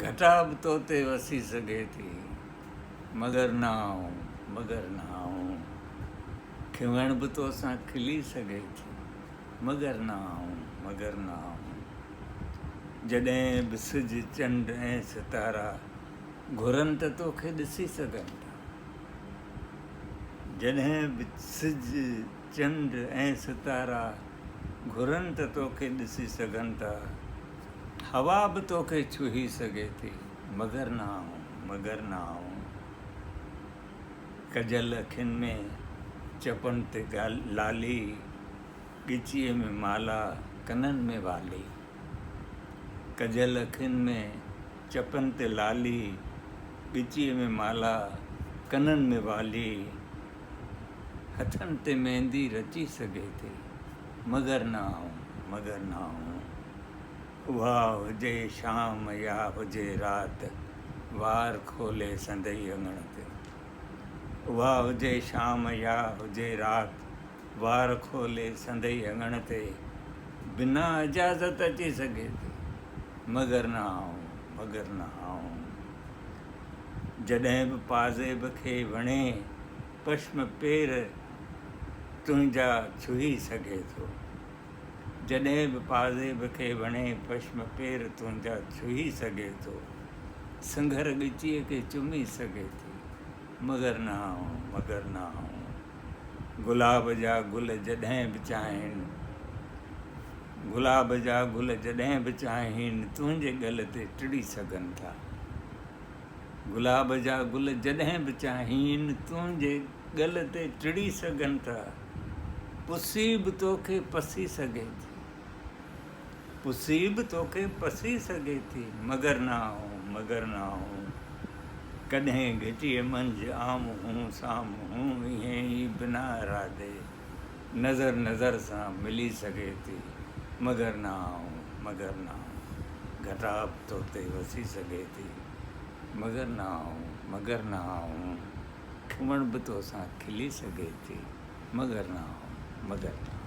घटा बि तो ते वसी सघे थी, मगर ना आऊं, मगर ना आऊं। खिवण बि तो सां खिली सघे थी, मगर ना आऊं, मगर ना आऊं। जॾहिं बि सिज चंड ऐं सितारा घुरनि त तोखे ॾिसी सघनि था। जॾहिं बि सिज चंड ऐं सितारा घुरनि त तोखे ॾिसी सघनि था। हवा बि तोखे छुही सघे थी, मगर ना आऊं, मगर ना आऊं। कजल अखियुनि में चपन ते लाली, ॻिचीअ में माला कननि में वाली। कजल अखियुनि में चपन ते लाली, ॻिचीअ में माला कननि में वाली। हथनि ते मेहंदी रची सघे थी, मगर ना आऊं, मगर ना आऊं। उहा हुजे शाम या हुजे राति, वार खोले संदई अङण ते। उहा हुजे शाम या हुजे राति, वार खोले संदई अङण ते। बिना इजाज़त अची सघे थी, मगर ना आऊं, मगर ना आऊं। जॾहिं बि पाज़ेब खे वणे पश्म पेर तुंहिंजा छुही सघे थो। जॾहिं बि पाज़ेब खे वणे पश्म पेर तुंहिंजा छुही सघे थो। सिंघर ॻिचीअ खे चुमी सघे थी, मगर ना आऊं, मगर ना आऊं। गुलाब जा गुल जॾहिं बि चाहिनि, गुलाब जा गुल जॾहिं बि चाहिनि तुंहिंजे ॻल ते टिड़ी सघनि था। गुलाब जा गुल जॾहिं बि चाहिनि तुंहिंजे ॻल ते टिड़ी सघनि था। पुसी बि तोखे पसी सघे थी, पुसी बि तोखे पसी सघे थी, मगर ना आऊं, मगर ना आऊं। कॾहिं घिटीअ मंझि आम्हूं साम्हूं ईअं ई बिना इरादे नज़र नज़र सां मिली सघे थी, मगर ना आऊं, मगर ना आऊं। घटा बि तो ते वसी सघे थी, मगर ना आऊं, मगर ना आऊं। खिवण बि तो सां खिली सघे थी, मगर ना आऊं, मगर ना आऊं।